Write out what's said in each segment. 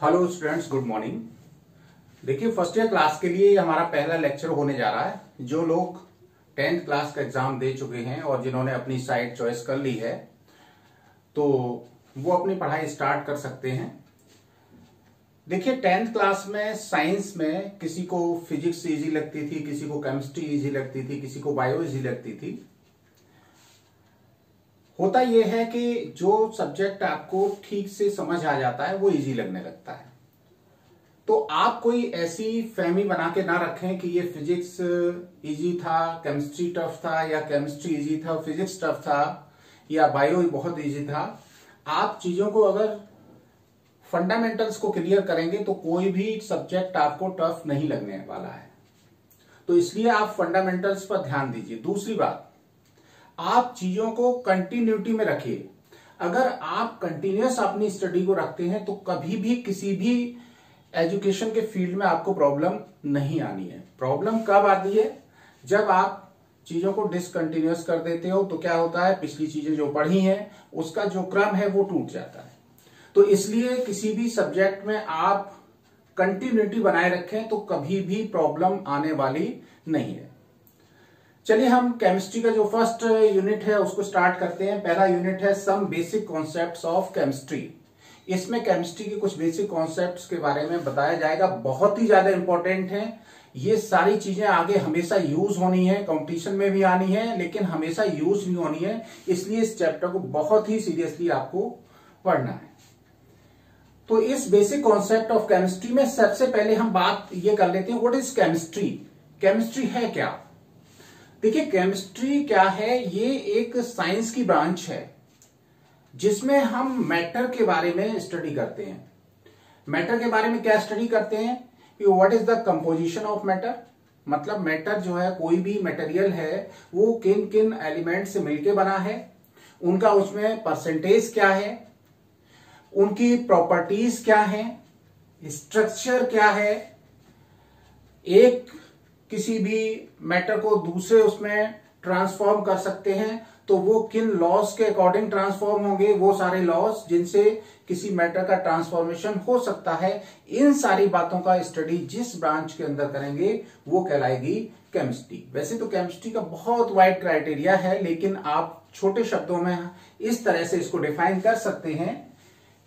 Hello students, good morning. देखिए, first year class के लिए हमारा पहला लेक्चर होने जा रहा है। जो लोग 10th क्लास का एग्जाम दे चुके हैं और जिन्होंने अपनी साइड चॉइस कर ली है तो वो अपनी पढ़ाई स्टार्ट कर सकते हैं। देखिए, 10th क्लास में साइंस में किसी को फिजिक्स इजी लगती थी, किसी को केमिस्ट्री इजी लगती थी, किसी को बायो इजी लगती थी। होता यह है कि जो सब्जेक्ट आपको ठीक से समझ आ जाता है वो इजी लगने लगता है। तो आप कोई ऐसी फहमी बना के ना रखें कि ये फिजिक्स इजी था, केमिस्ट्री टफ था, या केमिस्ट्री इजी था, फिजिक्स टफ था, या बायो बहुत इजी था। आप चीजों को अगर फंडामेंटल्स को क्लियर करेंगे तो कोई भी सब्जेक्ट आपको टफ नहीं लगने वाला है। तो इसलिए आप फंडामेंटल्स पर ध्यान दीजिए। दूसरी बात, आप चीजों को कंटिन्यूटी में रखिए। अगर आप कंटिन्यूअस अपनी स्टडी को रखते हैं तो कभी भी किसी भी एजुकेशन के फील्ड में आपको प्रॉब्लम नहीं आनी है। प्रॉब्लम कब आती है? जब आप चीजों को डिसकंटिन्यूअस कर देते हो तो क्या होता है, पिछली चीजें जो पढ़ी हैं उसका जो क्रम है वो टूट जाता है। तो इसलिए किसी भी सब्जेक्ट में आप कंटिन्यूटी बनाए रखें तो कभी भी प्रॉब्लम आने वाली नहीं है। चलिए, हम केमिस्ट्री का जो फर्स्ट यूनिट है उसको स्टार्ट करते हैं। पहला यूनिट है some basic concepts of chemistry. इसमें केमिस्ट्री के कुछ बेसिक कॉन्सेप्ट्स के बारे में बताया जाएगा। बहुत ही ज्यादा इंपॉर्टेंट है। ये सारी चीजें आगे हमेशा यूज होनी है, कंपटीशन में भी आनी है, लेकिन हमेशा यूज भी होनी है। इसलिए इस चैप्टर को बहुत ही सीरियसली आपको पढ़ना है। तो इस बेसिक कॉन्सेप्ट ऑफ केमिस्ट्री में सबसे पहले हम बात ये कर लेते हैं, व्हाट इज केमिस्ट्री। केमिस्ट्री है क्या? देखिए, केमिस्ट्री क्या है? ये एक साइंस की ब्रांच है जिसमें हम मैटर के बारे में स्टडी करते हैं। मैटर के बारे में क्या स्टडी करते हैं कि what is the composition of matter. मतलब मैटर जो है, कोई भी मटेरियल है, वो किन किन एलिमेंट से मिलकर बना है, उनका उसमें परसेंटेज क्या है, उनकी प्रॉपर्टीज क्या है, स्ट्रक्चर क्या है, एक किसी भी मैटर को दूसरे उसमें ट्रांसफॉर्म कर सकते हैं तो वो किन लॉज के अकॉर्डिंग ट्रांसफॉर्म होंगे, वो सारे लॉज जिनसे किसी मैटर का ट्रांसफॉर्मेशन हो सकता है। इन सारी बातों का स्टडी जिस ब्रांच के अंदर करेंगे वो कहलाएगी केमिस्ट्री। वैसे तो केमिस्ट्री का बहुत वाइड क्राइटेरिया है, लेकिन आप छोटे शब्दों में इस तरह से इसको डिफाइन कर सकते हैं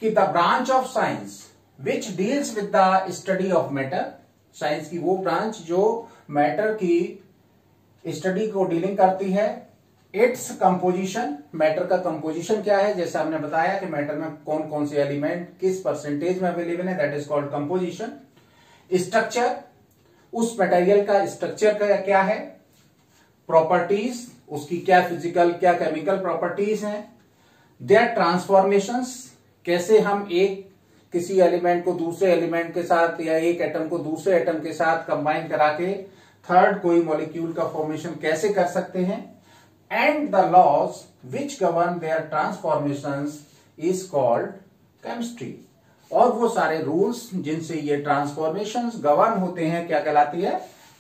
कि the branch of science which deals with the study of matter. Science की वो ब्रांच जो मैटर की स्टडी को डीलिंग करती है। इट्स कंपोजिशन, मैटर का कंपोजिशन क्या है, जैसे हमने बताया कि मैटर में कौन कौन से एलिमेंट किस परसेंटेज में अवेलेबल है, that is called composition. Structure, उस मटेरियल का स्ट्रक्चर क्या है। प्रॉपर्टीज, उसकी क्या फिजिकल क्या केमिकल प्रॉपर्टीज हैं। देयर ट्रांसफॉर्मेशंस, कैसे हम एक किसी एलिमेंट को दूसरे एलिमेंट के साथ या एक एटम को दूसरे एटम के साथ कंबाइन करा के थर्ड कोई मॉलिक्यूल का फॉर्मेशन कैसे कर सकते हैं। And the laws which govern their transformations is called chemistry. और वो सारे रूल्स जिनसे ये ट्रांसफॉर्मेशंस गवर्न होते हैं क्या कहलाती है?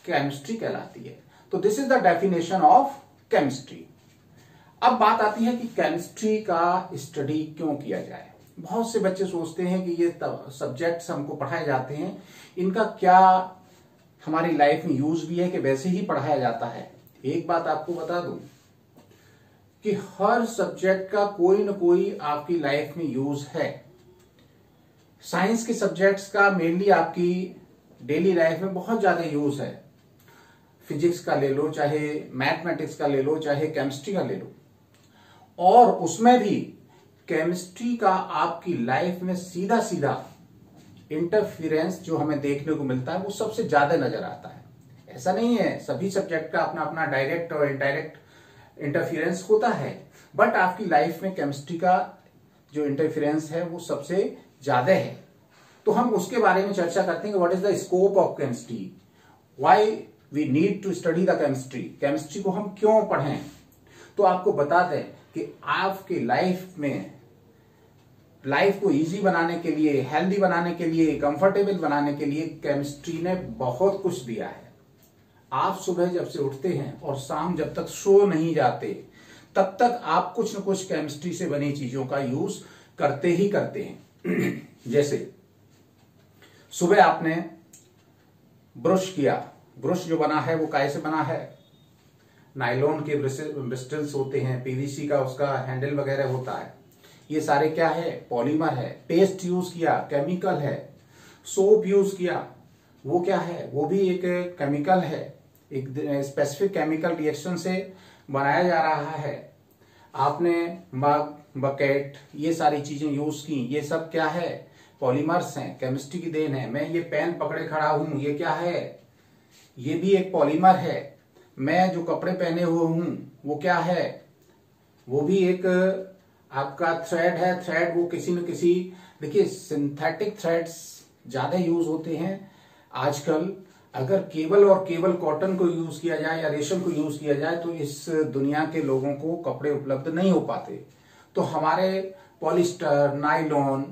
केमिस्ट्री कहलाती है। तो this is the definition of chemistry. अब बात आती है कि केमिस्ट्री का स्टडी क्यों किया जाए। बहुत से बच्चे सोचते हैं कि ये सब्जेक्ट्स हमको पढ़ाए जाते हैं, इनका क्या हमारी लाइफ में यूज भी है कि वैसे ही पढ़ाया जाता है। एक बात आपको बता दूं कि हर सब्जेक्ट का कोई ना कोई आपकी लाइफ में यूज है। साइंस के सब्जेक्ट्स का मेनली आपकी डेली लाइफ में बहुत ज्यादा यूज है। फिजिक्स का ले लो, चाहे मैथमेटिक्स का ले लो, चाहे केमिस्ट्री का ले लो, और उसमें भी केमिस्ट्री का आपकी लाइफ में सीधा सीधा इंटरफेरेंस जो हमें देखने को मिलता है वो सबसे ज्यादा नजर आता है। ऐसा नहीं है, सभी सब्जेक्ट का अपना अपना डायरेक्ट और इनडायरेक्ट इंटरफेरेंस होता है, बट आपकी लाइफ में केमिस्ट्री का जो इंटरफेरेंस है वो सबसे ज्यादा है। तो हम उसके बारे में चर्चा करते हैं कि what is the scope of chemistry, why we need to study the chemistry. Chemistry को हम क्यों पढ़ें। तो आपको बता दें कि आपकी लाइफ में, लाइफ को इजी बनाने के लिए, हेल्दी बनाने के लिए, कंफर्टेबल बनाने के लिए केमिस्ट्री ने बहुत कुछ दिया है। आप सुबह जब से उठते हैं और शाम जब तक सो नहीं जाते तब तक आप कुछ न कुछ केमिस्ट्री से बनी चीजों का यूज करते ही करते हैं। जैसे सुबह आपने ब्रश किया, ब्रश जो बना है वो काय से बना है? नायलॉन के ब्रिस्टल्स होते हैं, पीवीसी का उसका हैंडल वगैरह होता है। ये सारे क्या है? पॉलीमर है। पेस्ट यूज किया, केमिकल है। सोप यूज किया, वो क्या है? वो भी एक केमिकल है, एक स्पेसिफिक केमिकल रिएक्शन से बनाया जा रहा है। आपने मग, बकेट, ये सारी चीजें यूज की, ये सब क्या है? पॉलीमर्स हैं, केमिस्ट्री की देन है। मैं ये पेन पकड़े खड़ा हूं, ये क्या है? ये भी एक पॉलीमर है। मैं जो कपड़े पहने हुए हूं वो क्या है? वो भी एक आपका थ्रेड है। थ्रेड वो किसी न किसी, देखिए सिंथेटिक थ्रेड्स ज्यादा यूज होते हैं आजकल। अगर केवल और केवल कॉटन को यूज किया जाए या रेशम को यूज किया जाए तो इस दुनिया के लोगों को कपड़े उपलब्ध नहीं हो पाते। तो हमारे पॉलिस्टर, नायलॉन,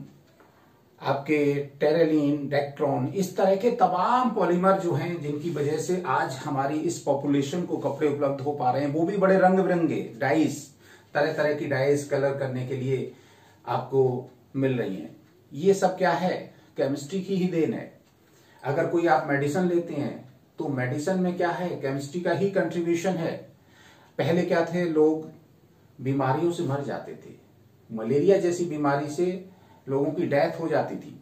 आपके टेरेलिन, डेक्ट्रॉन, इस तरह के तमाम पॉलीमर जो हैं जिनकी वजह से आज हमारी इस पॉपुलेशन को कपड़े उपलब्ध हो पा रहे हैं, वो भी बड़े रंग बिरंगे डाइस, तरह तरह की डाइस कलर करने के लिए आपको मिल रही हैं। ये सब क्या है? केमिस्ट्री की ही देन है। अगर कोई आप मेडिसिन लेते हैं तो मेडिसिन में क्या है? केमिस्ट्री का ही कंट्रीब्यूशन है। पहले क्या थे, लोग बीमारियों से मर जाते थे। मलेरिया जैसी बीमारी से लोगों की डेथ हो जाती थी।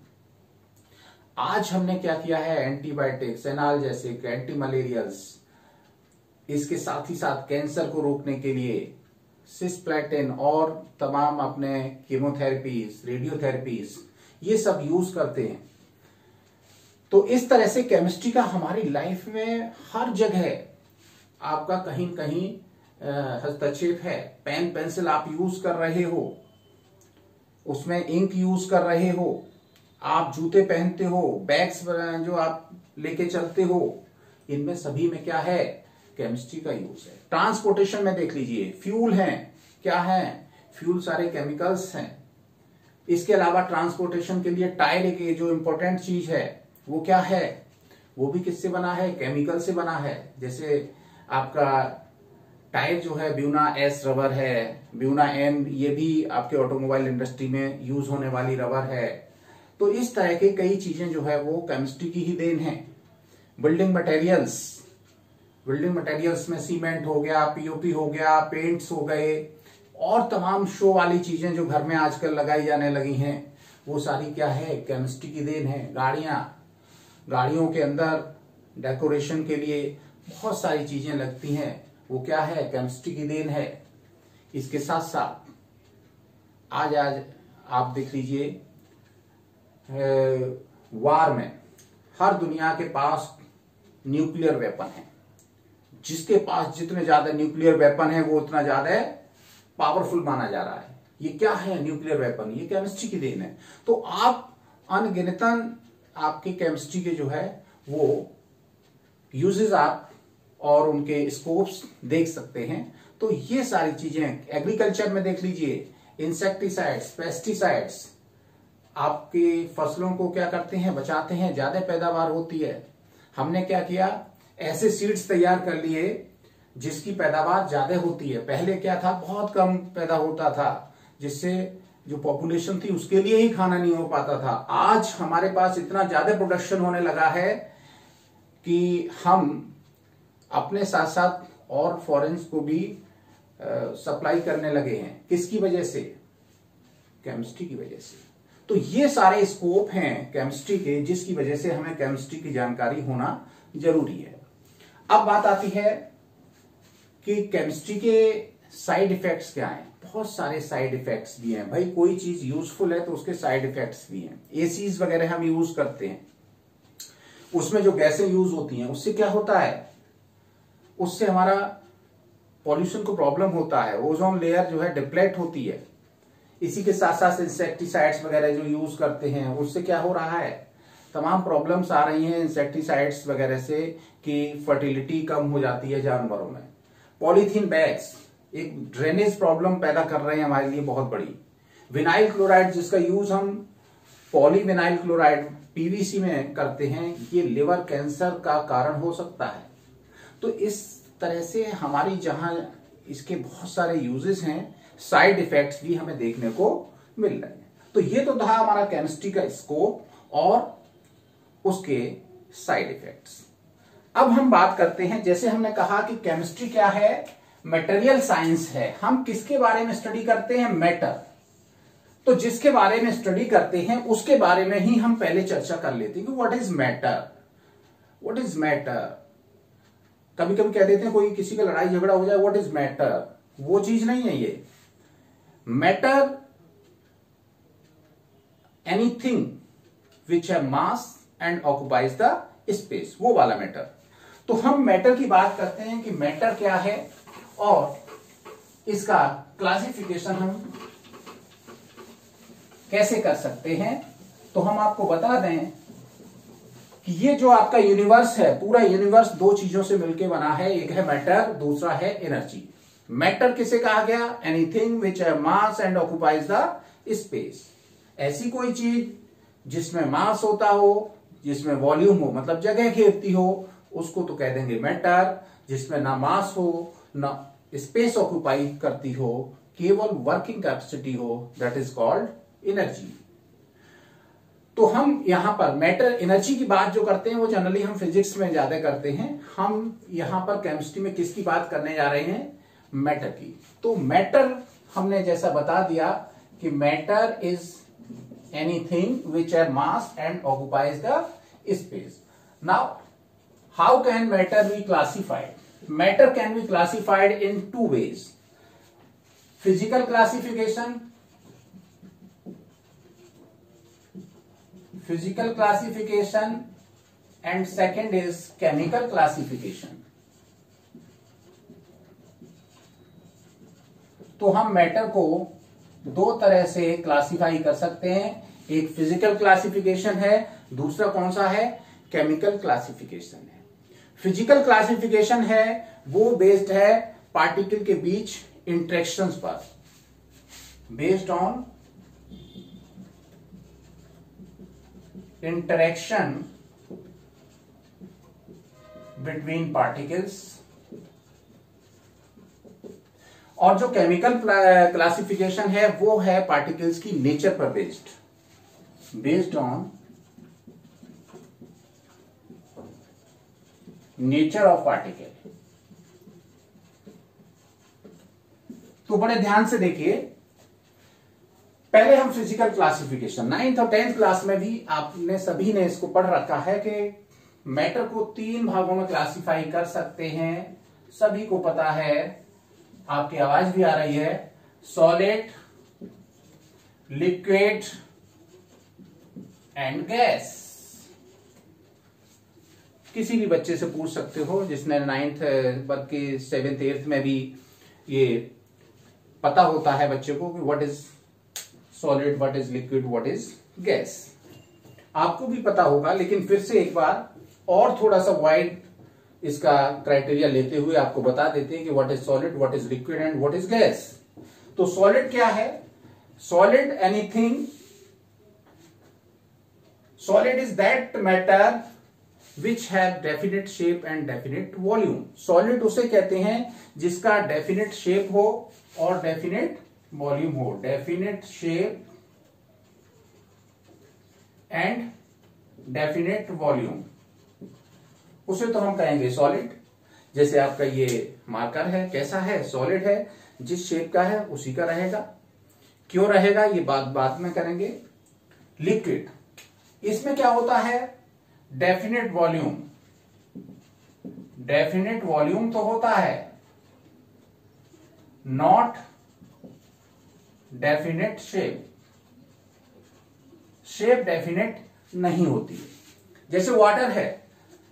आज हमने क्या किया है? एंटीबायोटिक्स, एनाल्जेसिक, एंटी मलेरियल्स, इसके साथ ही साथ कैंसर को रोकने के लिए सिस्प्लेटिन और तमाम अपने कीमोथेरेपीज, रेडियोथेरेपीज, ये सब यूज करते हैं। तो इस तरह से केमिस्ट्री का हमारी लाइफ में हर जगह आपका कहीं न कहीं हस्तक्षेप है। पेन पेंसिल आप यूज कर रहे हो, उसमें इंक यूज कर रहे हो, आप जूते पहनते हो, बैग्स जो आप लेके चलते हो, इनमें सभी में क्या है? केमिस्ट्री का यूज है। ट्रांसपोर्टेशन में देख लीजिए, फ्यूल हैं, क्या है? फ्यूल सारे केमिकल्स हैं। इसके अलावा ट्रांसपोर्टेशन के लिए टायर एक जो इंपॉर्टेंट चीज है वो क्या है? वो भी किससे बना है? केमिकल से बना है। जैसे आपका टायर जो है ब्यूना एस रबर है, ब्यूना एम, ये भी आपके ऑटोमोबाइल इंडस्ट्री में यूज होने वाली रबर है। तो इस तरह के कई चीजें जो है वो केमिस्ट्री की ही देन है। बिल्डिंग मटेरियल्स, बिल्डिंग मटेरियल्स में सीमेंट हो गया, पीओपी हो गया, पेंट्स हो गए, और तमाम शो वाली चीजें जो घर में आजकल लगाई जाने लगी हैं, वो सारी क्या है? केमिस्ट्री की देन है। गाड़ियों के अंदर डेकोरेशन के लिए बहुत सारी चीजें लगती हैं, वो क्या है? केमिस्ट्री की देन है। इसके साथ साथ आज आप देख लीजिए, वार में हर दुनिया के पास न्यूक्लियर वेपन है। जिसके पास जितने ज्यादा न्यूक्लियर वेपन है वो उतना ज्यादा पावरफुल माना जा रहा है। ये क्या है? Nuclear weapon. ये केमिस्ट्री की देन है। तो आप अनगिनतन आपके केमिस्ट्री के जो है वो यूजेस आप और उनके स्कोप्स देख सकते हैं। तो ये सारी चीजें एग्रीकल्चर में देख लीजिए, इंसेक्टिसाइड्स, पेस्टिसाइड्स आपकी फसलों को क्या करते हैं? बचाते हैं, ज्यादा पैदावार होती है। हमने क्या किया? ऐसे सीड्स तैयार कर लिए जिसकी पैदावार ज्यादा होती है। पहले क्या था? बहुत कम पैदा होता था, जिससे जो पॉपुलेशन थी उसके लिए ही खाना नहीं हो पाता था। आज हमारे पास इतना ज्यादा प्रोडक्शन होने लगा है कि हम अपने साथ साथ और फॉरेन्स को भी सप्लाई करने लगे हैं। किसकी वजह से? केमिस्ट्री की वजह से। तो ये सारे स्कोप हैं केमिस्ट्री के, जिसकी वजह से हमें केमिस्ट्री की जानकारी होना जरूरी है। अब बात आती है कि केमिस्ट्री के साइड इफेक्ट्स क्या हैं। बहुत सारे साइड इफेक्ट्स भी हैं भाई। कोई चीज यूजफुल है तो उसके साइड इफेक्ट्स भी हैं। एसीज वगैरह हम यूज करते हैं, उसमें जो गैसें यूज होती हैं उससे क्या होता है? उससे हमारा पॉल्यूशन को प्रॉब्लम होता है। ओजोन लेयर जो है डिप्लेट होती है। इसी के साथ साथ इंसेक्टिसाइड्स वगैरह जो यूज करते हैं उससे क्या हो रहा है? तमाम प्रॉब्लम्स आ रही हैं इंसेक्टिसाइड्स वगैरह से कि फर्टिलिटी कम हो जाती है जानवरों में। पॉलीथीन बैग्स एक ड्रेनेज प्रॉब्लम पैदा कर रहे हैं हमारे लिए बहुत बड़ी। विनाइल क्लोराइड जिसका यूज हम पॉलीविनाइल क्लोराइड पीवीसी में करते हैं, ये लिवर कैंसर का कारण हो सकता है। तो इस तरह से हमारी जहां इसके बहुत सारे यूजेस हैं, साइड इफेक्ट्स भी हमें देखने को मिल रहे हैं। तो ये तो था हमारा केमिस्ट्री का स्कोप और उसके साइड इफेक्ट्स। अब हम बात करते हैं, जैसे हमने कहा कि केमिस्ट्री क्या है, मटेरियल साइंस है। हम किसके बारे में स्टडी करते हैं, मैटर। तो जिसके बारे में स्टडी करते हैं उसके बारे में ही हम पहले चर्चा कर लेते हैं कि what is matter. What is matter, कभी कभी कह देते हैं कोई किसी का लड़ाई झगड़ा हो जाए, व्हाट इज मैटर, वो चीज नहीं है ये। मैटर एनीथिंग विच है mass and occupies the space, वो वाला मैटर। तो हम मैटर की बात करते हैं कि मैटर क्या है और इसका क्लासिफिकेशन हम कैसे कर सकते हैं। तो हम आपको बता दें कि ये जो आपका यूनिवर्स है, पूरा यूनिवर्स दो चीजों से मिलकर बना है, एक है मैटर, दूसरा है एनर्जी। मैटर किसे कहा गया, एनीथिंग विच है mass and occupies the space. ऐसी कोई चीज जिसमें मास होता हो, जिसमें वॉल्यूम हो, मतलब जगह घेरती हो, उसको तो कह देंगे मैटर। जिसमें ना मास हो ना स्पेस ऑक्युपाई करती हो, केवल वर्किंग कैपेसिटी हो, दैट इज कॉल्ड एनर्जी। तो हम यहां पर मैटर एनर्जी की बात जो करते हैं वो जनरली हम फिजिक्स में ज्यादा करते हैं। हम यहां पर केमिस्ट्री में किसकी बात करने जा रहे हैं, मैटर की। तो मैटर हमने जैसा बता दिया कि मैटर इज एनीथिंग विच है mass and occupies the space. Now how can matter be classified, matter can be classified in two ways, physical classification, physical classification and second is chemical classification। तो हम matter को दो तरह से classify कर सकते हैं, एक फिजिकल क्लासिफिकेशन है, दूसरा कौन सा है, केमिकल क्लासिफिकेशन है। फिजिकल क्लासिफिकेशन है वो बेस्ड है पार्टिकल के बीच इंटरेक्शंस पर, based on interaction between particles। और जो केमिकल क्लासिफिकेशन है वो है पार्टिकल्स की नेचर पर based on nature of particle. तो बड़े ध्यान से देखिए, पहले हम फिजिकल क्लासिफिकेशन, 9th और 10th क्लास में भी आपने सभी ने इसको पढ़ रखा है कि मैटर को 3 भागों में क्लासिफाई कर सकते हैं। सभी को पता है, आपकी आवाज भी आ रही है, सॉलिड, लिक्विड एंड गैस। किसी भी बच्चे से पूछ सकते हो जिसने 9th बल्कि 7th 8th में भी ये पता होता है बच्चे को कि what is solid, what is liquid, what is gas. आपको भी पता होगा, लेकिन फिर से एक बार और थोड़ा सा वाइड इसका क्राइटेरिया लेते हुए आपको बता देते हैं कि what is solid, what is liquid and what is gas. तो सॉलिड क्या है, solid anything, solid is that matter which have definite shape and definite volume. Solid उसे कहते हैं जिसका डेफिनेट शेप हो और डेफिनेट वॉल्यूम हो, definite shape and definite volume, उसे तो हम कहेंगे सॉलिड। जैसे आपका ये मार्कर है, कैसा है, सॉलिड है, जिस शेप का है उसी का रहेगा। क्यों रहेगा ये बात बाद में करेंगे। लिक्विड, इसमें क्या होता है, डेफिनेट वॉल्यूम, डेफिनेट वॉल्यूम तो होता है, not definite shape, shape definite नहीं होती। जैसे वाटर है,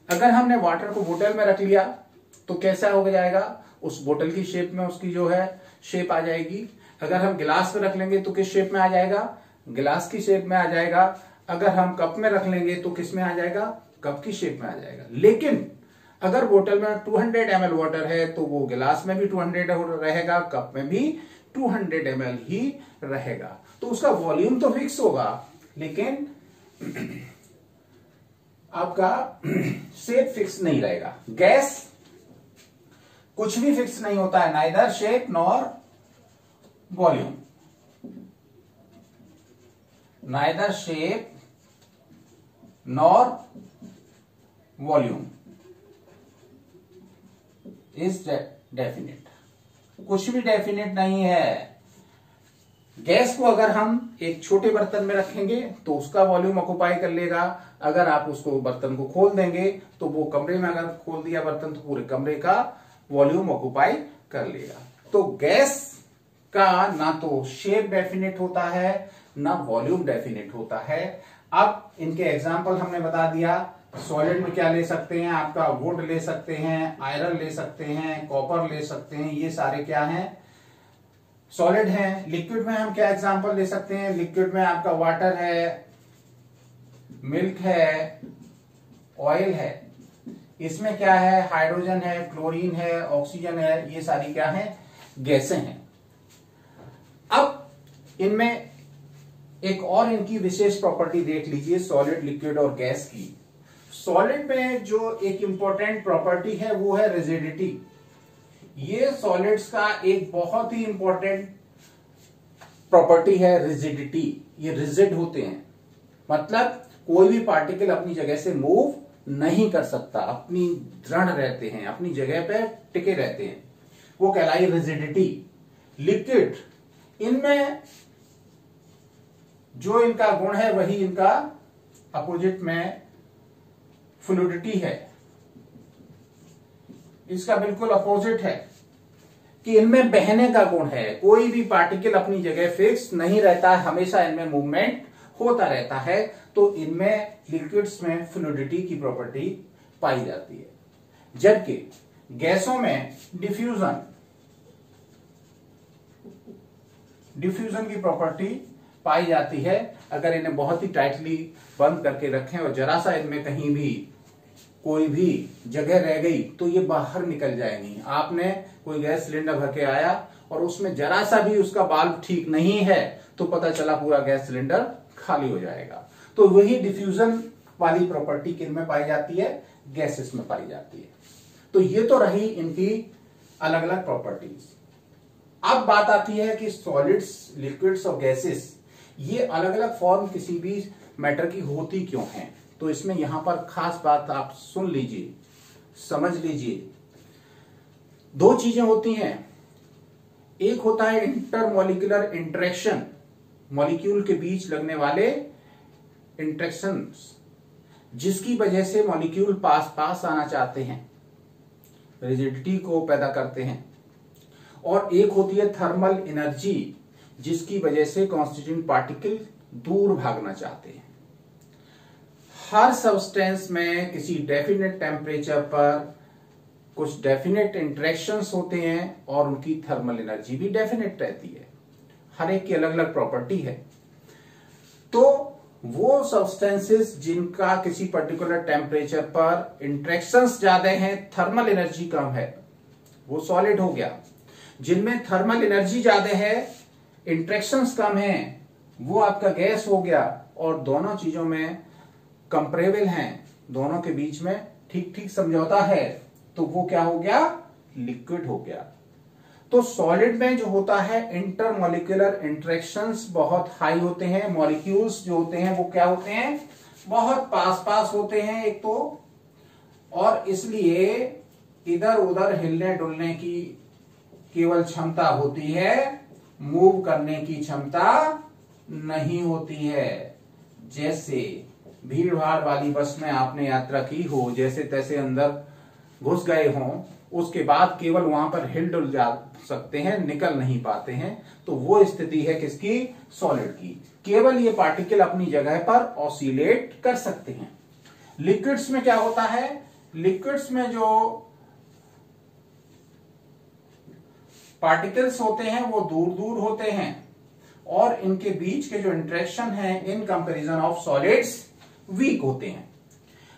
अगर हमने वाटर को बोतल में रख लिया तो कैसा हो जाएगा, उस बोतल की शेप में उसकी जो है शेप आ जाएगी। अगर हम गिलास में रख लेंगे तो किस शेप में आ जाएगा, गिलास की शेप में आ जाएगा। अगर हम कप में रख लेंगे तो किस में आ जाएगा, कप की शेप में आ जाएगा। लेकिन अगर बोतल में 200 ml वाटर है तो वो गिलास में भी 200 रहेगा, कप में भी 200 ml ही रहेगा। तो उसका वॉल्यूम तो फिक्स होगा, लेकिन आपका शेप फिक्स नहीं रहेगा। गैस कुछ भी फिक्स नहीं होता है, neither shape nor volume, neither shape nor volume is definite। कुछ भी डेफिनेट नहीं है। गैस को अगर हम एक छोटे बर्तन में रखेंगे तो उसका वॉल्यूम ऑक्युपाई कर लेगा, अगर आप उसको बर्तन को खोल देंगे तो वो कमरे में अगर खोल दिया बर्तन तो पूरे कमरे का वॉल्यूम ऑक्युपाई कर लेगा। तो गैस का ना तो शेप डेफिनेट होता है ना वॉल्यूम डेफिनेट होता है। अब इनके एग्जाम्पल हमने बता दिया। सॉलिड में क्या ले सकते हैं, आपका वुड ले सकते हैं, आयरन ले सकते हैं, कॉपर ले सकते हैं, ये सारे क्या हैं, सॉलिड हैं। लिक्विड में हम क्या एग्जांपल ले सकते हैं, लिक्विड में आपका वाटर है, मिल्क है, ऑयल है। इसमें क्या है, हाइड्रोजन है, क्लोरीन है, ऑक्सीजन है, ये सारी क्या है, गैसें हैं। अब इनमें एक और इनकी विशेष प्रॉपर्टी देख लीजिए सॉलिड, लिक्विड और गैस की। सॉलिड में जो एक इंपॉर्टेंट प्रॉपर्टी है वो है रिजिडिटी। ये सॉलिड्स का एक बहुत ही इंपॉर्टेंट प्रॉपर्टी है रिजिडिटी। ये रिजिड होते हैं, मतलब कोई भी पार्टिकल अपनी जगह से मूव नहीं कर सकता, अपनी दृढ़ रहते हैं, अपनी जगह पे टिके रहते हैं, वो कहलाई रिजिडिटी। लिक्विड, इनमें जो इनका गुण है वही इनका अपोजिट में फ्लूइडिटी है। इसका बिल्कुल अपोजिट है कि इनमें बहने का गुण है। कोई भी पार्टिकल अपनी जगह फिक्स नहीं रहता है, हमेशा इनमें मूवमेंट होता रहता है। तो इनमें लिक्विड्स में फ्लूइडिटी की प्रॉपर्टी पाई जाती है। जबकि गैसों में डिफ्यूजन की प्रॉपर्टी पाई जाती है। अगर इन्हें बहुत ही टाइटली बंद करके रखें और जरा सा इनमें कहीं भी कोई भी जगह रह गई तो ये बाहर निकल जाएंगी। आपने कोई गैस सिलेंडर भर के आया और उसमें जरा सा भी उसका वाल्व ठीक नहीं है तो पता चला पूरा गैस सिलेंडर खाली हो जाएगा। तो वही डिफ्यूजन वाली प्रॉपर्टी किन में पाई जाती है, गैसेस में पाई जाती है। तो ये तो रही इनकी अलग अलग प्रॉपर्टीज। अब बात आती है कि सॉलिड्स, लिक्विड्स और गैसेस ये अलग अलग फॉर्म किसी भी मैटर की होती क्यों हैं। तो इसमें यहां पर खास बात आप सुन लीजिए, समझ लीजिए। दो चीजें होती हैं, एक होता है इंटरमॉलिक्यूलर इंटरेक्शन, मॉलिक्यूल के बीच लगने वाले इंटरेक्शंस, जिसकी वजह से मॉलिक्यूल पास पास आना चाहते हैं, रिजिडिटी को पैदा करते हैं। और एक होती है थर्मल एनर्जी, जिसकी वजह से कॉन्स्टिट्यूएंट पार्टिकल दूर भागना चाहते हैं। हर सब्सटेंस में किसी डेफिनेट टेम्परेचर पर कुछ डेफिनेट इंटरेक्शंस होते हैं और उनकी थर्मल एनर्जी भी डेफिनेट रहती है। हर एक की अलग अलग प्रॉपर्टी है। तो वो सब्सटेंसेस जिनका किसी पर्टिकुलर टेम्परेचर पर इंटरेक्शंस ज्यादा हैं, थर्मल एनर्जी कम है, वो सॉलिड हो गया। जिनमें थर्मल एनर्जी ज्यादा है, इंटरेक्शंस कम हैं, वो आपका गैस हो गया। और दोनों चीजों में कंपेरेबल हैं, दोनों के बीच में ठीक ठीक समझौता है, तो वो क्या हो गया, लिक्विड हो गया। तो सॉलिड में जो होता है इंटरमॉलिक्यूलर इंटरेक्शंस बहुत हाई होते हैं। मॉलिक्यूल्स जो होते हैं वो क्या होते हैं, बहुत पास पास होते हैं एक तो, और इसलिए इधर उधर हिलने डुलने की केवल क्षमता होती है, मूव करने की क्षमता नहीं होती है। जैसे भीड़ भाड़ वाली बस में आपने यात्रा की हो, जैसे तैसे अंदर घुस गए हों, उसके बाद केवल वहां पर हिल डुल जा सकते हैं, निकल नहीं पाते हैं। तो वो स्थिति है किसकी, सॉलिड की। केवल ये पार्टिकल अपनी जगह पर ऑसिलेट कर सकते हैं। लिक्विड्स में क्या होता है, लिक्विड्स में जो पार्टिकल्स होते हैं वो दूर दूर होते हैं और इनके बीच के जो इंटरेक्शन है in comparison of solids weak होते हैं।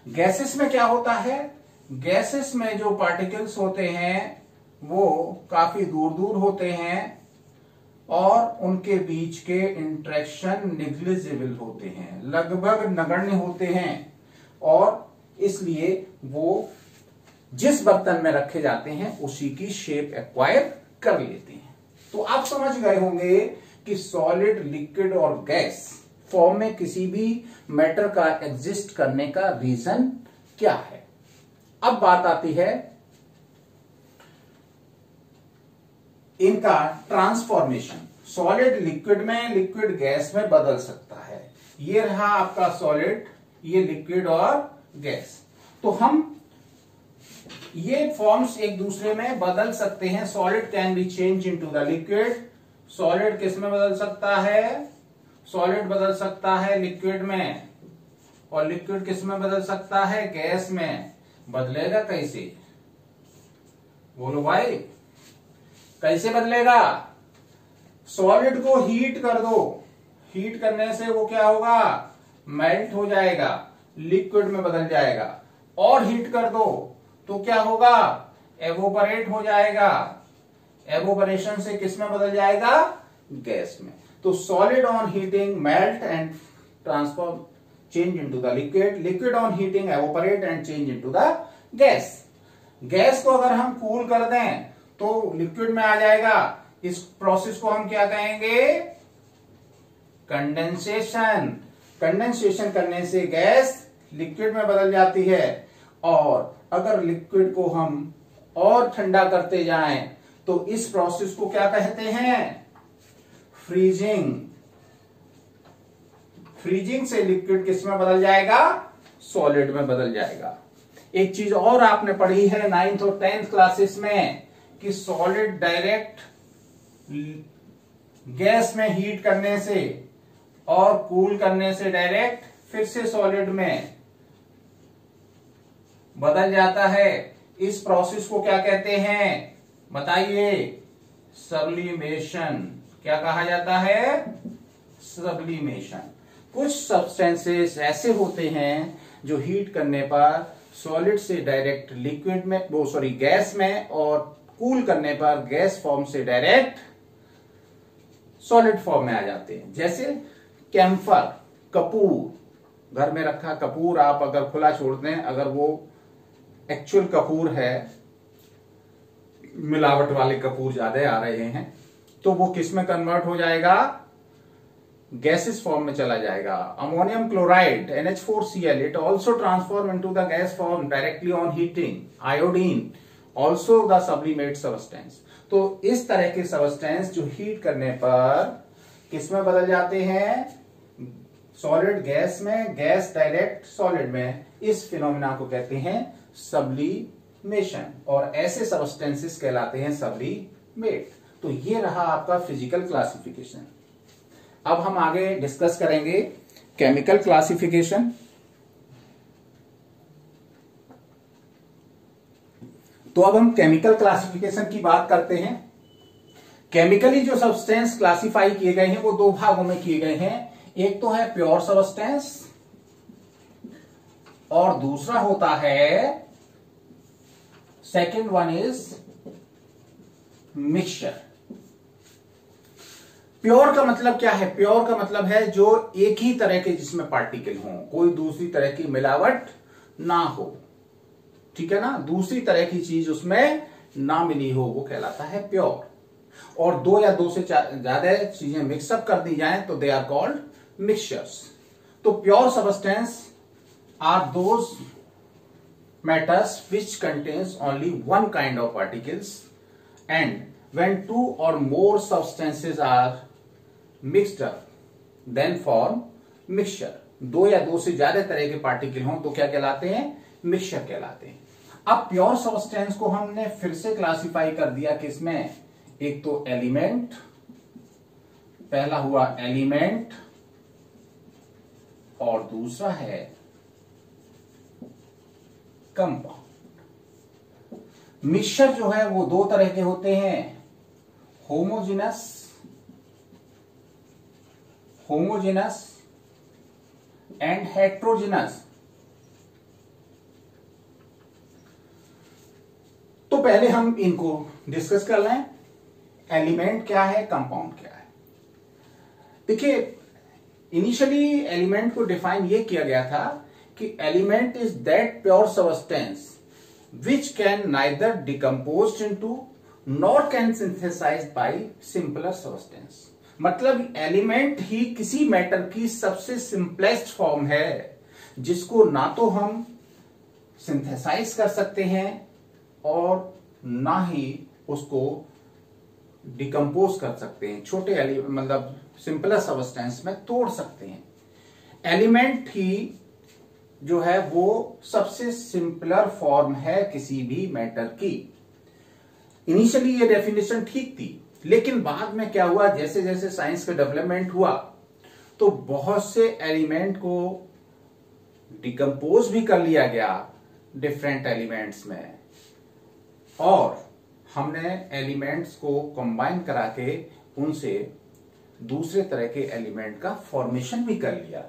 गैसेस में क्या होता है, गैसेस में जो पार्टिकल्स होते हैं वो काफी दूर दूर होते हैं और उनके बीच के इंटरेक्शन निग्लिजिबल होते हैं, लगभग नगण्य होते हैं, और इसलिए वो जिस बर्तन में रखे जाते हैं उसी की शेप एक्वायर कर लेते हैं। तो आप समझ गए होंगे कि सॉलिड, लिक्विड और गैस फॉर्म में किसी भी मैटर का एग्जिस्ट करने का रीजन क्या है। अब बात आती है इनका ट्रांसफॉर्मेशन। सॉलिड लिक्विड में, लिक्विड गैस में बदल सकता है। ये रहा आपका सॉलिड, ये लिक्विड और गैस। तो हम ये फॉर्म्स एक दूसरे में बदल सकते हैं। Solid can be change into the liquid. Solid किस में बदल सकता है? सॉलिड बदल सकता है लिक्विड में, और लिक्विड किस में बदल सकता है? गैस में। बदलेगा कैसे? बोलो भाई, कैसे बदलेगा? सॉलिड को हीट कर दो, हीट करने से वो क्या होगा? मेल्ट हो जाएगा, लिक्विड में बदल जाएगा। और हीट कर दो तो क्या होगा? एवोपरेट हो जाएगा। एवोपरेशन से किस में बदल जाएगा? गैस में। तो solid on heating melt and transform change into the liquid. Liquid on heating evaporate and change into the gas. Gas को अगर हम कूल कर दें तो लिक्विड में आ जाएगा। इस प्रोसेस को हम क्या कहेंगे? कंडेंसेशन। कंडेंसेशन करने से गैस लिक्विड में बदल जाती है। और अगर लिक्विड को हम और ठंडा करते जाएं तो इस प्रोसेस को क्या कहते हैं? फ्रीजिंग। फ्रीजिंग से लिक्विड किस में बदल जाएगा? सॉलिड में बदल जाएगा। एक चीज और आपने पढ़ी है 9th और 10th क्लासेस में कि सॉलिड डायरेक्ट गैस में हीट करने से और कूल करने से डायरेक्ट फिर से सॉलिड में बदल जाता है। इस प्रोसेस को क्या कहते हैं? बताइए। सब्लिमेशन। क्या कहा जाता है? सब्लिमेशन। कुछ सब्सटेंसेस ऐसे होते हैं जो हीट करने पर सॉलिड से डायरेक्ट लिक्विड में, गैस में, और कूल करने पर गैस फॉर्म से डायरेक्ट सॉलिड फॉर्म में आ जाते हैं। जैसे कैम्फर, कपूर। घर में रखा कपूर आप अगर खुला छोड़ दें, अगर वो एक्चुअल कपूर है, मिलावट वाले कपूर ज्यादा आ रहे हैं, तो वो किस में कन्वर्ट हो जाएगा? गैसेस फॉर्म में चला जाएगा। Ammonium chloride NH4Cl, it also transform into the gas form directly on heating. Iodine also the sublimate substance. तो इस तरह के सबस्टेंस जो हीट करने पर किस में बदल जाते हैं? सॉलिड गैस में, गैस डायरेक्ट सॉलिड में। इस फिनोमिना को कहते हैं सब्लिमेशन, और ऐसे सबस्टेंसेस कहलाते हैं सब्लिमेट। तो ये रहा आपका फिजिकल क्लासिफिकेशन। अब हम आगे डिस्कस करेंगे केमिकल क्लासिफिकेशन। तो अब हम केमिकल क्लासिफिकेशन की बात करते हैं। केमिकली जो सब्सटेंस क्लासिफाई किए गए हैं वो दो भागों में किए गए हैं। एक तो है प्योर सब्सटेंस और दूसरा होता है, second one is mixture. Pure का मतलब क्या है? प्योर का मतलब है जो एक ही तरह के जिसमें पार्टिकल हों, कोई दूसरी तरह की मिलावट ना हो। ठीक है ना? दूसरी तरह की चीज उसमें ना मिली हो, वो कहलाता है प्योर। और दो या दो से ज्यादा चीजें मिक्सअप कर दी जाएं तो दे आर कॉल्ड मिक्सचर्स। तो pure substance are those matters which contains only one kind of particles, and when two or more substances are mixed up then form mixture। दो या दो से ज्यादा तरह के पार्टिकल हों तो क्या कहलाते हैं? मिक्सचर कहलाते हैं। अब प्योर सब्सटेंस को हमने फिर से क्लासिफाई कर दिया किसमें? एक तो एलिमेंट, पहला हुआ एलिमेंट, और दूसरा है कंपाउंड। मिक्सचर जो है वो दो तरह के होते हैं, होमोजेनस एंड हेट्रोजेनस। तो पहले हम इनको डिस्कस कर लें। एलिमेंट क्या है, कंपाउंड क्या है। देखिए, इनिशियली एलिमेंट को डिफाइन ये किया गया था कि element is that pure substance which can neither decomposed into nor can synthesized by simpler substance। मतलब एलिमेंट ही किसी मैटर की सबसे सिंपलेस्ट फॉर्म है जिसको ना तो हम सिंथेसाइज कर सकते हैं और ना ही उसको डिकम्पोज कर सकते हैं, छोटे मतलब सिंपलर सब्सटेंस में तोड़ सकते हैं। एलिमेंट ही जो है वो सबसे सिंपलर फॉर्म है किसी भी मैटर की। इनिशियली ये डेफिनेशन ठीक थी, लेकिन बाद में क्या हुआ, जैसे जैसे साइंस का डेवलपमेंट हुआ तो बहुत से एलिमेंट को डिकम्पोज भी कर लिया गया डिफरेंट एलिमेंट्स में, और हमने एलिमेंट्स को कंबाइन करा के उनसे दूसरे तरह के एलिमेंट का फॉर्मेशन भी कर लिया।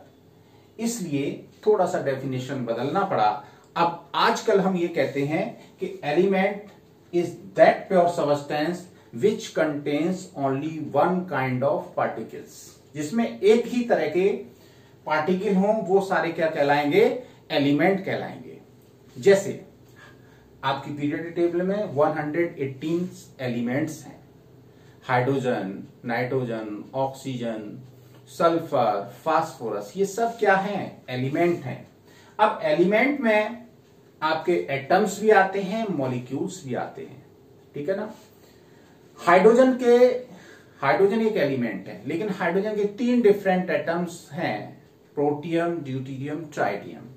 इसलिए थोड़ा सा डेफिनेशन बदलना पड़ा। अब आजकल हम ये कहते हैं कि element is that pure substance which contains only one kind of particles, जिसमें एक ही तरह के पार्टिकल हों, वो सारे क्या कहलाएंगे, एलिमेंट कहलाएंगे। जैसे आपकी पीरियोडिक टेबल में 118 एलिमेंट्स हैं, hydrogen, nitrogen, oxygen, sulphur, phosphorus, ये सब क्या हैं, एलिमेंट हैं। अब एलिमेंट में आपके एटम्स भी आते हैं, मॉलिक्यूल्स भी आते हैं, ठीक है ना। हाइड्रोजन एक एलिमेंट है, लेकिन हाइड्रोजन के 3 डिफरेंट एटम्स हैं, प्रोटियम, ड्यूटीरियम, ट्राइटियम।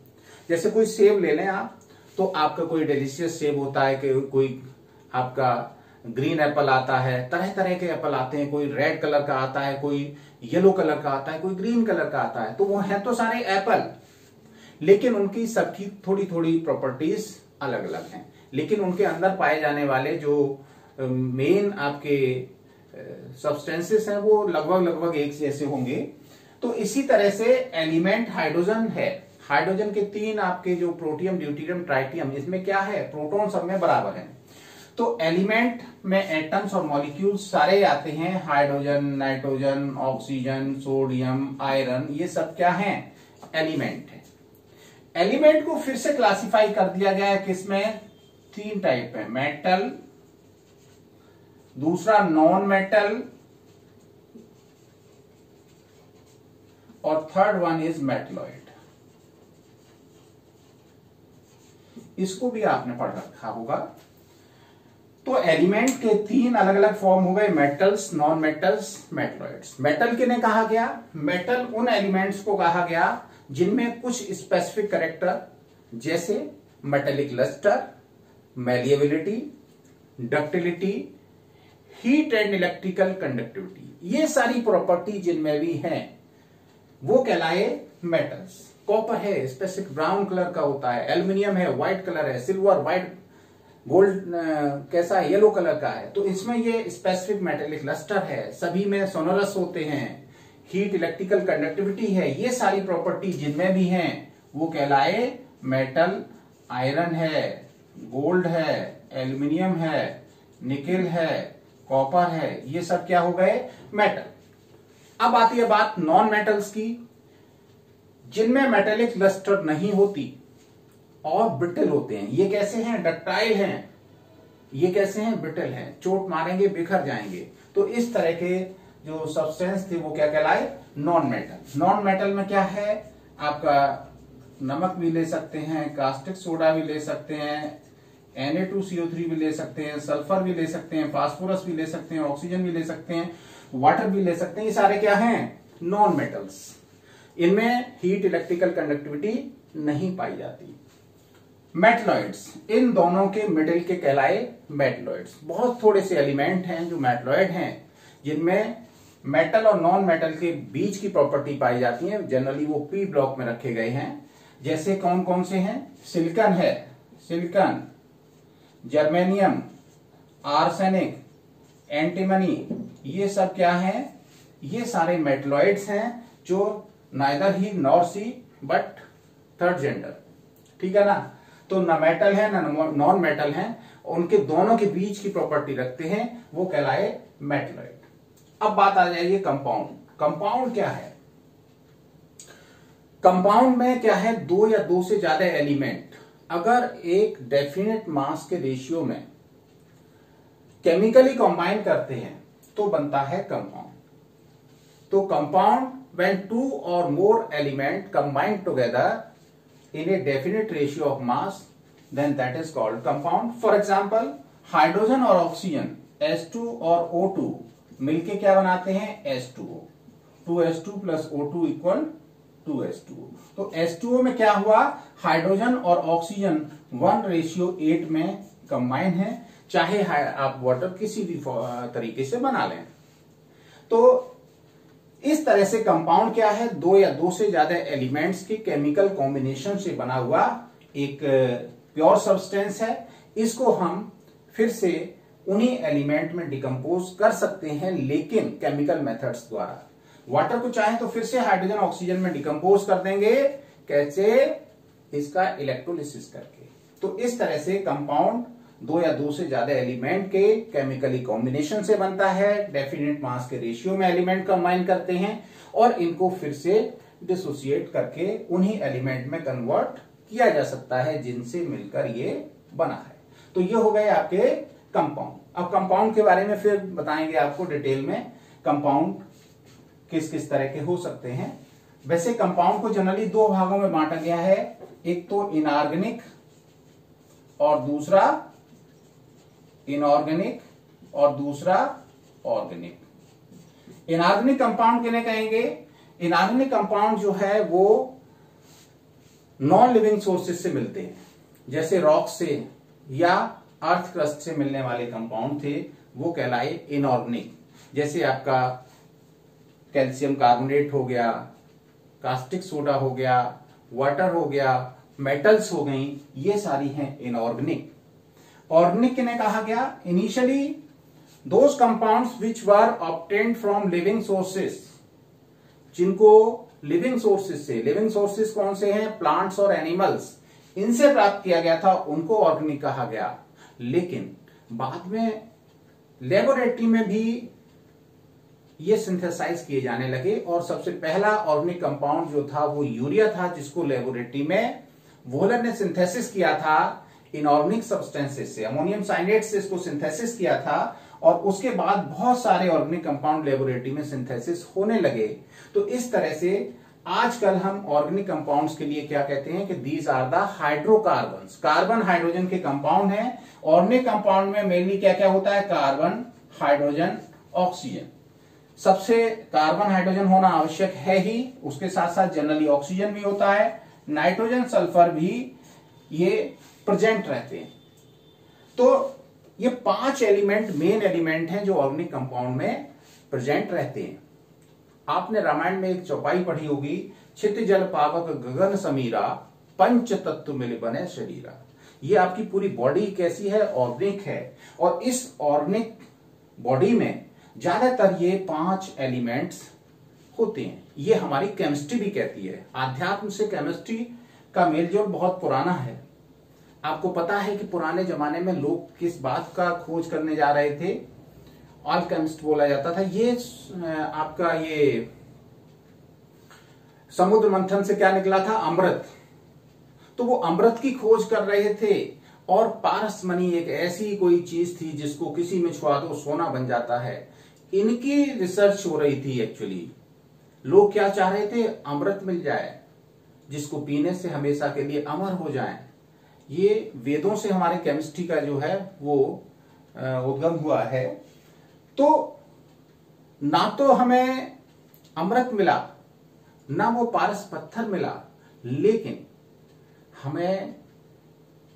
जैसे कोई सेब ले लें आप, तो आपका कोई डिलीशियस सेब होता है कि कोई आपका ग्रीन एप्पल आता है, तरह तरह के एप्पल आते हैं, कोई रेड कलर का आता है, कोई येलो कलर का आता है, कोई ग्रीन कलर का आता है, तो वो है तो सारे एप्पल, लेकिन उनकी सबकी थोड़ी थोड़ी प्रॉपर्टीज अलग अलग हैं, लेकिन उनके अंदर पाए जाने वाले जो मेन आपके सब्सटेंसेस हैं वो लगभग एक जैसे होंगे। तो इसी तरह से एलिमेंट हाइड्रोजन है, हाइड्रोजन के 3 आपके जो प्रोटियम, ड्यूटीरियम, ट्राइटियम, इसमें क्या है, प्रोटॉन सब में बराबर है। तो एलिमेंट में एटम्स और मॉलिक्यूल्स सारे आते हैं, hydrogen, nitrogen, oxygen, sodium, iron, ये सब क्या हैं, एलिमेंट है। एलिमेंट को फिर से क्लासिफाई कर दिया गया है किसमें, 3 टाइप है, मेटल, दूसरा नॉन मेटल, और थर्ड वन इज मेटलॉइड। इसको भी आपने पढ़ रखा होगा। तो एलिमेंट के 3 अलग अलग फॉर्म हो गए, metals, non metals, metalloids. Metal किन्हें कहा गया, मेटल उन एलिमेंट्स को कहा गया जिनमें कुछ स्पेसिफिक कैरेक्टर, जैसे metallic lustre, malleability, ductility, heat and electrical conductivity, ये सारी प्रॉपर्टी जिनमें भी हैं वो कहलाए मेटल्स। कॉपर है, स्पेसिफिक ब्राउन कलर का होता है, एल्यूमिनियम है, व्हाइट कलर है, सिल्वर व्हाइट, गोल्ड कैसा है, येलो कलर का है, तो इसमें ये स्पेसिफिक मेटेलिक लस्टर है, सभी में सोनोरस होते हैं, हीट इलेक्ट्रिकल कंडक्टिविटी है, ये सारी प्रॉपर्टी जिनमें भी हैं वो कहलाए मेटल। आयरन है, गोल्ड है, एल्यूमिनियम है, निकेल है, कॉपर है, ये सब क्या हो गए, मेटल। अब आती है बात नॉन मेटल्स की, जिनमें मेटेलिक लस्टर नहीं होती और ब्रिटल होते हैं। ये कैसे हैं, डक्टाइल हैं, ये कैसे हैं, ब्रिटल हैं, चोट मारेंगे बिखर जाएंगे। तो इस तरह के जो सब्सटेंस थे वो क्या कहलाए, नॉन मेटल। नॉन मेटल में क्या है, आपका नमक भी ले सकते हैं, कास्टिक सोडा भी ले सकते हैं, Na2CO3 भी ले सकते हैं, सल्फर भी ले सकते हैं, फास्फोरस भी ले सकते हैं, ऑक्सीजन भी ले सकते हैं, वाटर भी ले सकते हैं, ये सारे क्या हैं, नॉन मेटल्स। इनमें हीट इलेक्ट्रिकल कंडक्टिविटी नहीं पाई जाती। मेटलॉइड्स, इन दोनों के मिडिल के कहलाए मेटलॉइड्स। बहुत थोड़े से एलिमेंट हैं जो मेटलॉइड हैं, जिनमें मेटल और नॉन मेटल के बीच की प्रॉपर्टी पाई जाती है। जनरली वो पी ब्लॉक में रखे गए हैं। जैसे कौन कौन से हैं, सिलिकॉन है, सिलिकॉन, जर्मेनियम, आर्सेनिक, एंटीमनी, ये सब क्या हैं, ये सारे मेटलॉइड्स हैं जो neither he nor she but third gender, ठीक है ना। तो न मेटल है ना नॉन मेटल है, उनके दोनों के बीच की प्रॉपर्टी रखते हैं, वो कहलाए मेटलॉइड। अब बात आ जाएगी कंपाउंड। कंपाउंड क्या है, कंपाउंड में क्या है, 2 या 2 से ज्यादा एलिमेंट अगर एक डेफिनेट मास के रेशियो में केमिकली कंबाइन करते हैं तो बनता है कंपाउंड। तो कंपाउंड व्हेन टू और more element combined together in a definite ratio of mass, then that is called compound. For example, hydrogen और ऑक्सीजन H2 और O2 मिलके क्या बनाते हैं? H2O. 2H2 plus O2 equal 2H2O. तो H2O में क्या हुआ? हाइड्रोजन और ऑक्सीजन 1:8 में कंबाइन है, चाहे आप वाटर किसी भी तरीके से बना लें. तो इस तरह से कंपाउंड क्या है? दो या दो से ज्यादा एलिमेंट्स के केमिकल कॉम्बिनेशन से बना हुआ एक प्योर सब्सटेंस है. इसको हम फिर से उन्हीं एलिमेंट में डिकम्पोज कर सकते हैं, लेकिन केमिकल मेथड्स द्वारा. वाटर को चाहे तो फिर से हाइड्रोजन ऑक्सीजन में डिकम्पोज कर देंगे. कैसे? इसका इलेक्ट्रोलिसिस करके. तो इस तरह से कंपाउंड दो या दो से ज्यादा एलिमेंट के केमिकली कॉम्बिनेशन से बनता है. डेफिनेट मास के रेशियो में एलिमेंट कंबाइन करते हैं और इनको फिर से डिसोसिएट करके उन्हीं एलिमेंट में कन्वर्ट किया जा सकता है जिनसे मिलकर ये बना है. तो ये हो गए आपके कंपाउंड. अब कंपाउंड के बारे में फिर बताएंगे आपको डिटेल में, कंपाउंड किस किस तरह के हो सकते हैं. वैसे कंपाउंड को जनरली दो भागों में बांटा गया है. एक तो इनऑर्गेनिक और दूसरा इनऑर्गेनिक और दूसरा ऑर्गेनिक. इनऑर्गेनिक कंपाउंड किन्हें कहेंगे? इनऑर्गेनिक कंपाउंड जो है वो नॉन लिविंग सोर्सेज से मिलते हैं, जैसे रॉक से या अर्थ क्रस्ट से मिलने वाले कंपाउंड थे वो कहलाए इनऑर्गेनिक. जैसे आपका कैल्शियम कार्बोनेट हो गया, कास्टिक सोडा हो गया, वाटर हो गया, मेटल्स हो गई, ये सारी हैं इनऑर्गेनिक. ऑर्गेनिक किन्हें कहा गया? Initially those compounds which were obtained from living sources, जिनको लिविंग सोर्सेस से, लिविंग सोर्सेस कौन से हैं? प्लांट्स और एनिमल्स, इनसे प्राप्त किया गया था, उनको ऑर्गेनिक कहा गया. लेकिन बाद में लेबोरेटरी में भी ये सिंथेसाइज किए जाने लगे और सबसे पहला ऑर्गेनिक कंपाउंड जो था वो यूरिया था, जिसको लेबोरेटरी में वोलर ने सिंथेसिस किया था इनऑर्गेनिक सब्सटेंसेस से, अमोनियम साइनेट से इसको सिंथेसिस किया था. और उसके बाद बहुत सारे ऑर्गेनिक कंपाउंड लेबोरेटरी में सिंथेसिस होने लगे. तो इस तरह से आजकल हम ऑर्गेनिक कंपाउंड्स के लिए क्या कहते हैं कि these are the hydrocarbons. Carbon hydrogen के कंपाउंड हैं. ऑर्गेनिक कंपाउंड में मेनली क्या क्या होता है? Carbon, hydrogen, oxygen. सबसे कार्बन हाइड्रोजन होना आवश्यक है ही, उसके साथ साथ जनरली ऑक्सीजन भी होता है, नाइट्रोजन, सल्फर भी ये प्रेजेंट रहते हैं. तो ये 5 एलिमेंट मेन एलिमेंट हैं जो ऑर्गेनिक कंपाउंड में प्रेजेंट रहते हैं. आपने रामायण में एक चौपाई पढ़ी होगी, छित जल पावक गगन समीरा, पंच तत्व मिल बने शरीरा. ये आपकी पूरी बॉडी कैसी है? ऑर्गेनिक है. और इस ऑर्गेनिक बॉडी में ज्यादातर ये 5 एलिमेंट्स होते हैं. ये हमारी केमिस्ट्री भी कहती है. आध्यात्म से केमिस्ट्री का मेलजोल बहुत पुराना है. आपको पता है कि पुराने जमाने में लोग किस बात का खोज करने जा रहे थे? अल्केमिस्ट बोला जाता था. ये आपका ये समुद्र मंथन से क्या निकला था? अमृत. तो वो अमृत की खोज कर रहे थे. और पारसमणि एक ऐसी कोई चीज थी जिसको किसी में छुआ दो सोना बन जाता है. इनकी रिसर्च हो रही थी. एक्चुअली लोग क्या चाह रहे थे? अमृत मिल जाए जिसको पीने से हमेशा के लिए अमर हो जाए. ये वेदों से हमारे केमिस्ट्री का जो है वो उद्गम हुआ है. तो ना तो हमें अमृत मिला, ना वो पारस पत्थर मिला, लेकिन हमें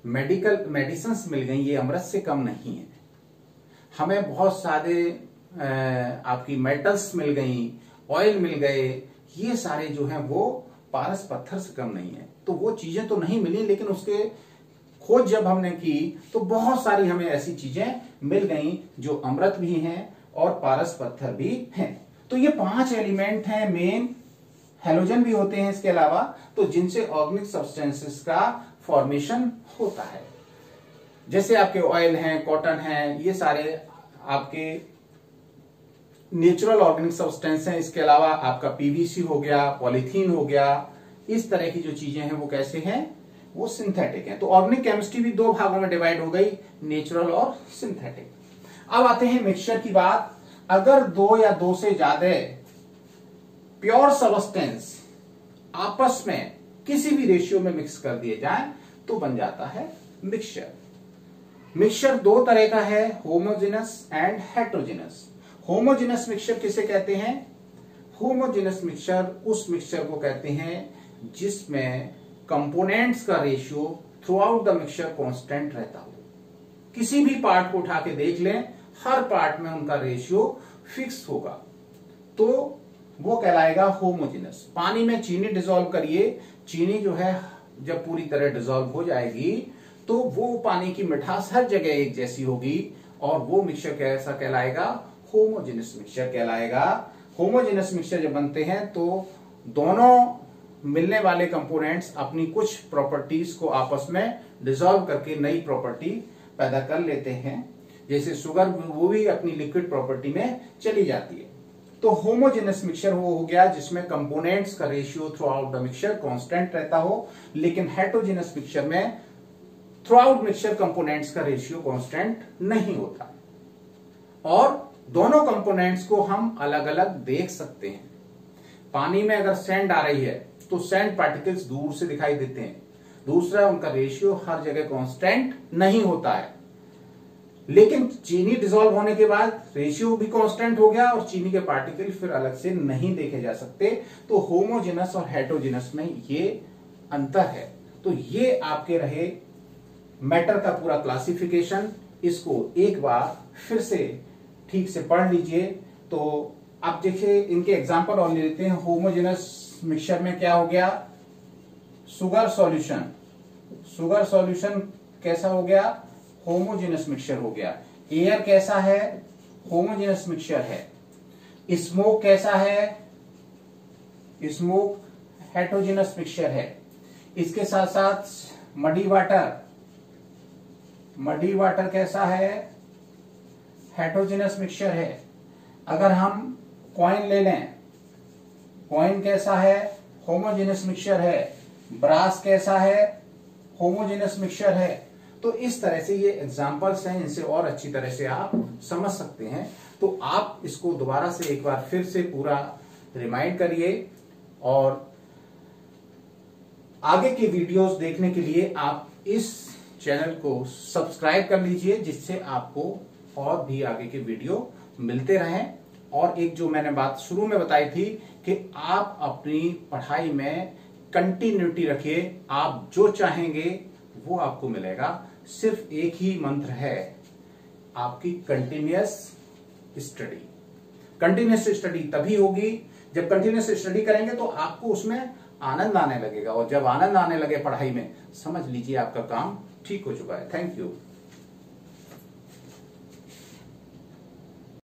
मेडिसिन्स मिल गई. ये अमृत से कम नहीं है. हमें बहुत सारे आपकी मेटल्स मिल गई, ऑयल मिल गए. ये सारे जो हैं वो पारस पत्थर से कम नहीं है. तो वो चीजें तो नहीं मिली, लेकिन उसके खोज जब हमने की तो बहुत सारी हमें ऐसी चीजें मिल गई जो अमृत भी हैं और पारस पत्थर भी हैं. तो ये 5 एलिमेंट हैं मेन. हेलोजन भी होते हैं इसके अलावा, तो जिनसे ऑर्गेनिक सब्सटेंसेस का फॉर्मेशन होता है. जैसे आपके ऑयल हैं, कॉटन हैं, ये सारे आपके नेचुरल ऑर्गेनिक सब्सटेंस हैं. इसके अलावा आपका पीवीसी हो गया, पॉलीथीन हो गया, इस तरह की जो चीजें हैं वो कैसे हैं? वो सिंथेटिक हैं. तो ऑर्गेनिक केमिस्ट्री भी 2 भागों में डिवाइड हो गई, नेचुरल और सिंथेटिक. अब आते हैं मिक्सचर की बात. अगर 2 या 2 से ज्यादा प्योर सब्सटेंस आपस में किसी भी रेशियो में मिक्स कर दिए जाए तो बन जाता है मिक्सचर। मिक्सचर दो तरह का है, homogeneous and heterogeneous. Homogeneous mixture किसे कहते हैं? होमोजेनस मिक्सचर उस मिक्सचर को कहते हैं जिसमें कंपोनेंट्स का ratio through out the mixture constant रहता हो। किसी भी पार्ट को उठा के देख लें, हर पार्ट में उनका रेशियो फिक्स होगा, तो वो कहलाएगा होमोजेनस। पानी में चीनी डिसॉल्व करिए, चीनी जो है जब पूरी तरह डिसॉल्व हो जाएगी तो वो पानी की मिठास हर जगह एक जैसी होगी और वो मिक्सचर कैसा कहलाएगा? होमोजेनस मिक्सचर कहलाएगा। होमोजेनस मिक्सचर जब बनते हैं तो दोनों मिलने वाले कंपोनेंट्स अपनी कुछ प्रॉपर्टीज को आपस में डिसॉल्व करके नई प्रॉपर्टी पैदा कर लेते हैं। जैसे शुगर, वो भी अपनी लिक्विड प्रॉपर्टी में चली जाती है। तो होमोजेनस मिक्सचर वो हो गया जिसमें कंपोनेंट्स का ratio through out the mixture constant रहता हो। लेकिन हेट्रोजेनस मिक्सचर में थ्रू आउट मिक्सचर कंपोनेंट्स का रेशियो कांस्टेंट नहीं होता और दोनों कंपोनेंट्स को हम अलग अलग देख सकते हैं। पानी में अगर सैंड आ रही है तो सैंड पार्टिकल्स दूर से दिखाई देते हैं। दूसरा, उनका रेशियो हर जगह कांस्टेंट नहीं होता है। लेकिन चीनी डिसॉल्व होने के बाद रेशियो भी कांस्टेंट हो गया और चीनी के पार्टिकल फिर अलग से नहीं देखे जा सकते। तो होमोजेनस और हेट्रोजेनस में ये अंतर है। तो ये आपके रहे मैटर का पूरा क्लासिफिकेशन। इसको एक बार फिर से ठीक से पढ़ लीजिए। तो आप देखिए, इनके एग्जांपल और ले लेते हैं। होमोजेनस मिक्सचर में क्या हो गया? Sugar solution. शुगर सॉल्यूशन कैसा हो गया? होमोजेनस मिक्सचर हो गया। एयर कैसा है? होमोजेनस मिक्सचर है। स्मोक कैसा है? स्मोक हेट्रोजेनस मिक्सचर है। इसके साथ साथ मडी वाटर, मडी वाटर कैसा है? हेट्रोजेनस मिक्सचर है। अगर हम कॉइन ले लें, कॉइन कैसा है? होमोजेनस मिक्सचर है। ब्रास कैसा है? होमोजेनस मिक्सचर है। तो इस तरह से ये एग्जांपल्स हैं, इनसे और अच्छी तरह से आप समझ सकते हैं। तो आप इसको दोबारा से एक बार फिर से पूरा रिमाइंड करिए और आगे के वीडियोस देखने के लिए आप इस चैनल को सब्सक्राइब कर लीजिए, जिससे आपको और भी आगे के वीडियो मिलते रहें। और एक जो मैंने बात शुरू में बताई थी कि आप अपनी पढ़ाई में कंटिन्यूटी रखिए। आप जो चाहेंगे वो आपको मिलेगा। सिर्फ एक ही मंत्र है, आपकी कंटिन्यूअस स्टडी। कंटिन्यूअस स्टडी तभी होगी जब कंटिन्यूअस स्टडी करेंगे तो आपको उसमें आनंद आने लगेगा। और जब आनंद आने लगे पढ़ाई में, समझ लीजिए आपका काम ठीक हो चुका है। Thank you.